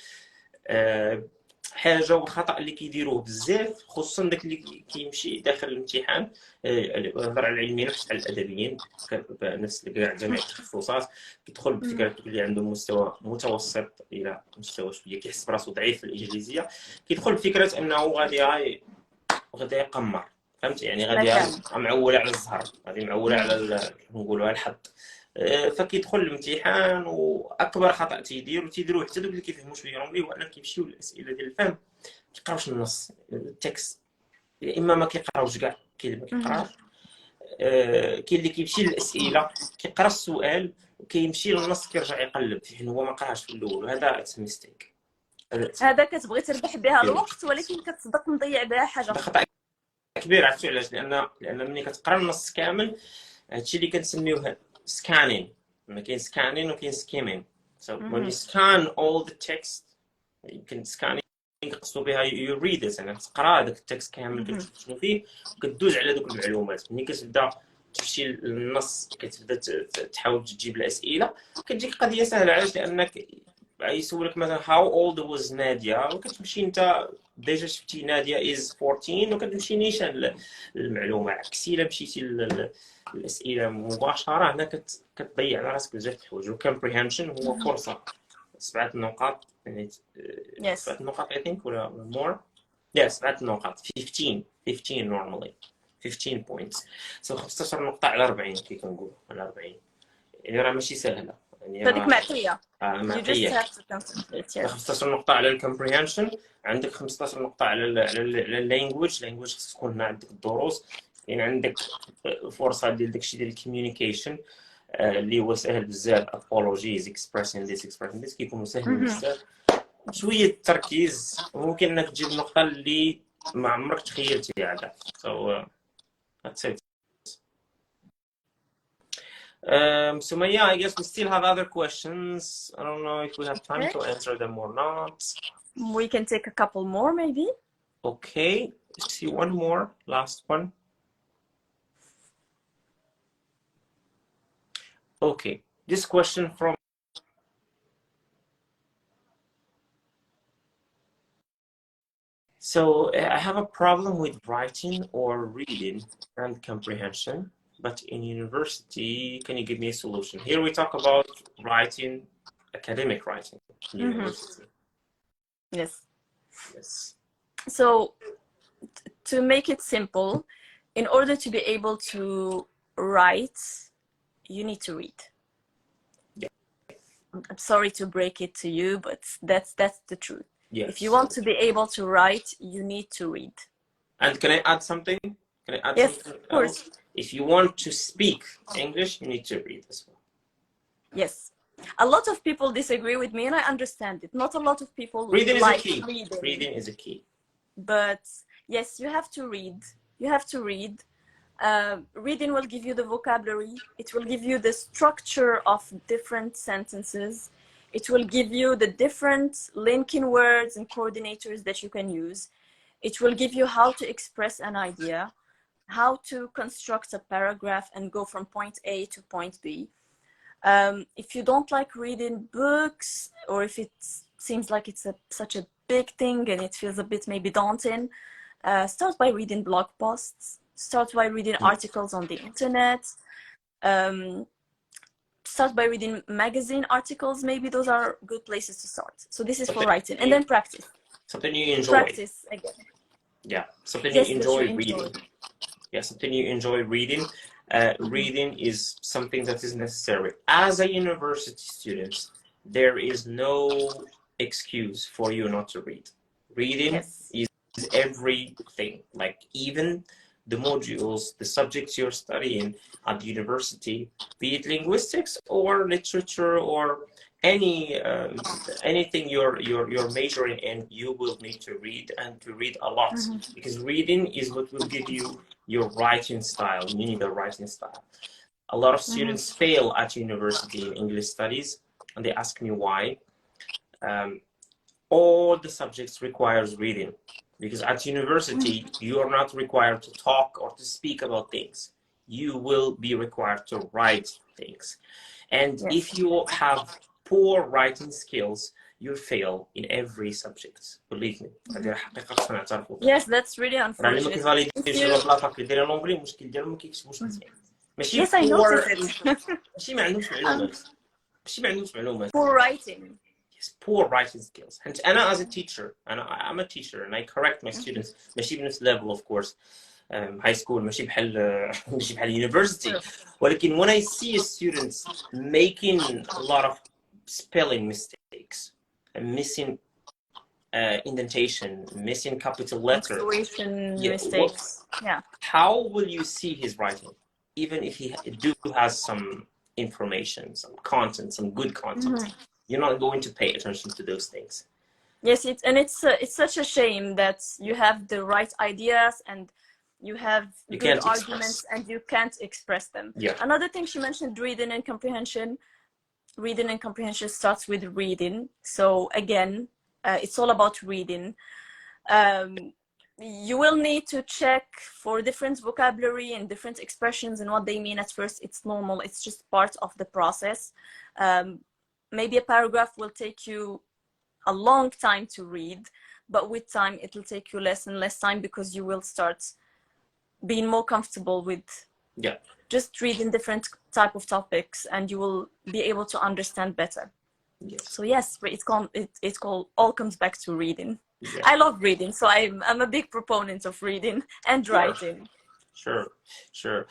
حاجه والخطا اللي كيديروه بزاف، خصوصا داك اللي كيمشي داخل الامتحان، نهضر على العلميين وحتى على الادبيين، نفس كاع جميع التخصصات، كيدخل بفكره اللي عنده مستوى متوسط الى مستوى شويه كيحس براسو ضعيف في الانجليزيه، كيدخل بفكره انه غادي يقمر. فهمت يعني؟ غادي معوله على الزهر، غادي معوله على نقولوا الحظ. فكيدخل الامتحان واكبر خطا تيديروه حتى دوك اللي كيفهموا شويه رونغلي، هو انهم كيمشيو للاسئله ديال الفهم كيقراوش النص التكست، يا اما ما كيقراوش كاع، كاين اللي ما كيقراش. كاين اللي كيمشي للاسئله كيقرا السؤال وكيمشي للنص كيرجع يقلب فيه، هو ما قراش في الاول، وهذا ميستيك. هذا كتبغي تربح بها الوقت، ولكن كتصدق نضيع بها حاجه خطا كبير. عرفتوا علاش؟ لان ملي كتقرا النص كامل، هادشي اللي كنسميوه سكانين، ما كاين scanning وكاين skimming. So when you scan all the text, you can scanning قصدوا بها you read it، يعني تقرا هذاك التكست كامل كتشوف شنو فيه وكدوز على دوك المعلومات. ملي كتبدا تمشي للنص كتبدا تحاول تجيب الاسئله كتجيك قضيه سهله. علاش؟ لانك يسولك مثلا how old was ناديه وكتمشي انت ديجا شفتي ناديه is 14 وكتمشي نيشان المعلومه. عكسي الا مشيتي الاسئله مباشره هنا كتضيع على راسك بزاف د الحوايج. والكومبريهنشن هو فرصه 7 نقاط يعني 7 نقاط I think ولا more. 7 نقاط 15 normally 15 points. so 15 نقطة على 40 كي كنقولوا على 40 يعني راه ماشي سهلة يعني هذيك معطية. معطية. 15 نقطة على الكومبريهنشن، عندك 15 نقطة على اللانجويج. خصك تكون هنا عندك الدروس، يعني عندك فرصة ديال داكشي ديال الكوميونيكيشن اللي هو سهل بزاف. apologies expressing this كيكونوا ساهلين بزاف. شوية التركيز ممكن انك تجيب النقطة اللي ما عمرك تخيلتيها عاد. so that's it. Sumaya, I guess we still have other questions. I don't know if we have time to answer them or not. We can take a couple more maybe. Okay, see one more, last one. Okay, this question from So I have a problem with writing or reading and comprehension, but in university, can you give me a solution? Here we talk about writing, academic writing in university. Yes. Yes. So to make it simple, in order to be able to write, you need to read. Yeah. I'm sorry to break it to you, but that's the truth. Yes. If you want to be able to write, you need to read. And can I add something? Yes, something of course. else? If you want to speak English, you need to read as well. Yes. A lot of people disagree with me, and I understand it. Not a lot of people Reading like is a key. reading. Reading is a key. But yes, you have to read. You have to read. Reading will give you the vocabulary. It will give you the structure of different sentences. It will give you the different linking words and coordinators that you can use. It will give you how to express an idea, how to construct a paragraph and go from point A to point B. If you don't like reading books, or if it seems like it's such a big thing and it feels a bit maybe daunting, start by reading blog posts. Start by reading articles on the internet. Start by reading magazine articles. Maybe those are good places to start. So this is for writing. And then practice. Something you enjoy. Practice again. Yeah, something Yes, you enjoy that you reading. enjoy. Yeah, something you enjoy reading. Reading is something that is necessary. As a university student, there is no excuse for you not to read. Reading is everything. Like even the modules, the subjects you're studying at the university, be it linguistics or literature or anything you're majoring in, you will need to read, and to read a lot, because reading is what will give you your writing style. You need a writing style. A lot of students fail at university in English studies, and they ask me why. All the subjects requires reading, because at university you are not required to talk or to speak about things. You will be required to write things, and if you have poor writing skills, you fail in every subject. Believe me. Yes, that's really unfortunate. Yes, I noticed it. Poor writing. Poor writing skills. And Anna, as a teacher, and I'm a teacher, and I correct my students. ماشي بنفس level, of course. High school, ماشي بحال university. ولكن when I see students making a lot of spelling mistakes, and missing indentation, missing capital letter, punctuation mistakes. How will you see his writing, even if he has some information, some content, some good content? You're not going to pay attention to those things. Yes, it's such a shame that you have the right ideas and you have good arguments and you can't express them. Yeah. Another thing she mentioned, reading and comprehension. reading and comprehension starts with reading. So again, it's all about reading. You will need to check for different vocabulary and different expressions and what they mean at first. It's normal. It's just part of the process. Maybe a paragraph will take you a long time to read, but with time it will take you less and less time because you will start being more comfortable with just reading different type of topics, and you will be able to understand better. So yes, it's called all comes back to reading. I love reading, so I'm a big proponent of reading and writing. Sure. So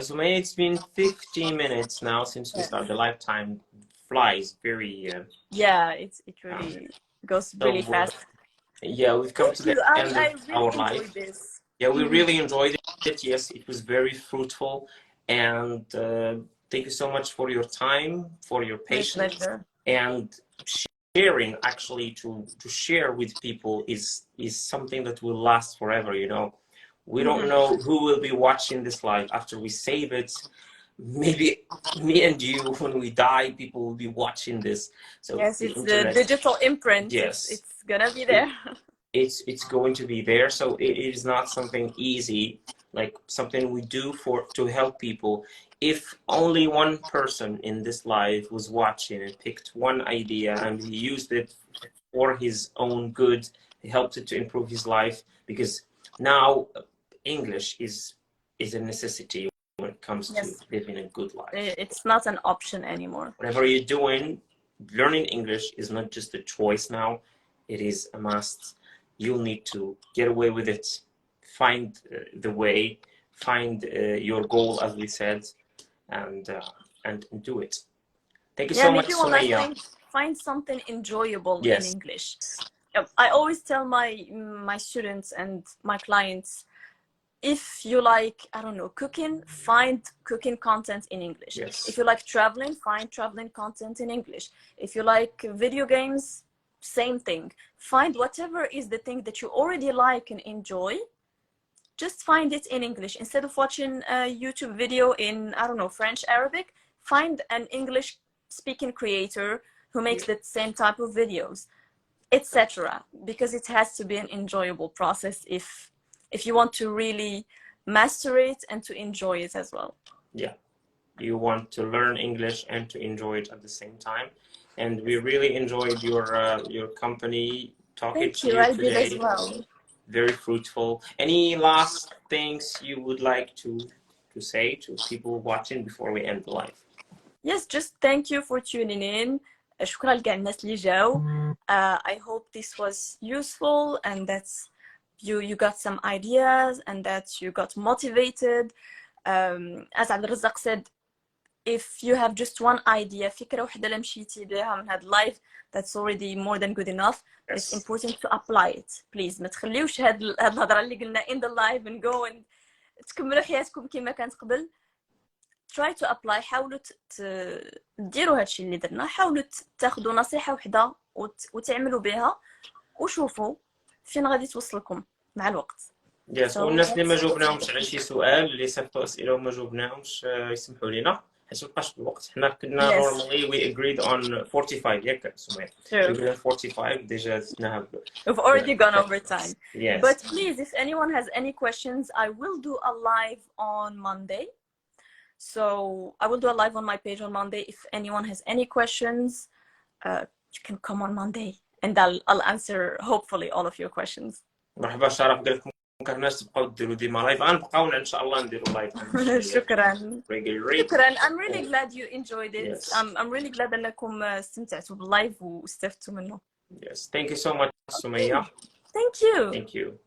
Sumaya, it's been 15 minutes now since we started. The lifetime flies very yeah, it really goes really fast. Yeah, we've come to the end of really our life. This. Yeah, we really enjoyed it. Yes, it was very fruitful, and thank you so much for your time, for your patience, and sharing. Actually, to share with people is something that will last forever. You know, we don't know who will be watching this live after we save it. Maybe me and you, when we die, people will be watching this. So yes, it's the digital imprint. Yes, it's gonna be there. It's going to be there. So it is not something easy, like something we do to help people. If only one person in this live was watching and picked one idea and he used it for his own good, he helped it to improve his life, because now English is a necessity when it comes to living a good life. It's not an option anymore. Whatever you're doing, learning English is not just a choice now, it is a must. You'll need to get away with it, find the way, find your goal, as we said, and do it. Thank you so much, Sumaya. Find something enjoyable in English. I always tell my students and my clients, if you like, I don't know, cooking, find cooking content in English. If you like traveling, find traveling content in English. If you like video games, same thing. Find whatever is the thing that you already like and enjoy. Just find it in English. Instead of watching a YouTube video in, I don't know, French, Arabic, find an English speaking creator who makes the same type of videos, etc. Because it has to be an enjoyable process if you want to really master it and to enjoy it as well. Yeah, you want to learn English and to enjoy it at the same time. And we really enjoyed your company talking to you today. I did as well. Very fruitful. Any last things you would like to say to people watching before we end the live? Yes, just thank you for tuning in. شكرا لكاع الناس اللي جاوا. I hope this was useful and that you got some ideas and that you got motivated. As Abdelrazak said, if you have just one idea, فكرة وحدة اللي مشيتي بها من هذا اللايف, that's already more than good enough. It's important to apply it. Please ما تخليوش هاد الهضرة اللي قلنا in the live and go and تكملوا حياتكم كما كانت قبل. Try to apply. حاولوا تديروا هادشي اللي درنا. حاولوا تاخذوا نصيحة وحدة وتعملوا بها وشوفوا فين غادي توصلكم مع الوقت. Yes. والناس اللي ما جاوبناهمش على شي سؤال اللي صيفطوا اسئله وما جاوبناهمش يسمحوا لنا حيت مابقاش الوقت. حنا كنا normally we agreed on 45 ياك سمية. We 45 ديجا زدناها. We've already gone over time. Yes. But please, if anyone has any questions, I will do a live on Monday. So I will do a live on my page on Monday. If anyone has any questions, you can come on Monday and I'll answer hopefully all of your questions. مرحبا شرف قال لكم كناش تبقاو ديروا ديما لايف غنبقاو ان شاء الله نديروا لايف. شكرا. I'm really glad you enjoyed it. Yes. I'm really glad انكم استمتعتوا باللايف واستفدتوا منه. Yes. Thank you so much, Sumaya. Thank you. Thank you.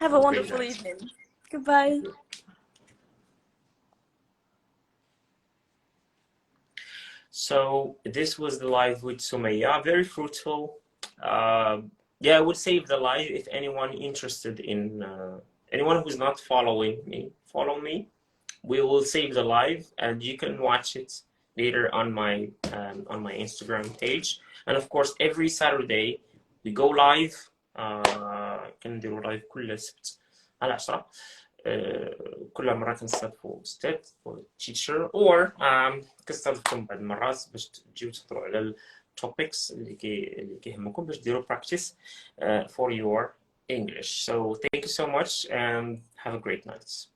Have a wonderful evening. Goodbye. So this was the live with Sumaya. Very fruitful. Yeah, I would save the live if anyone interested in anyone who's not following me, follow me. We will save the live and you can watch it later on my Instagram page. And of course, every Saturday we go live. كنديروا live كل سبت على 10. كل مرة كنستضيفوا أستاذ or teacher or كنستضيفكم بعض المرات باش تجيو تهضروا على التوبكس اللي كيهمكم باش ديروا practice for your English. So thank you so much and have a great night.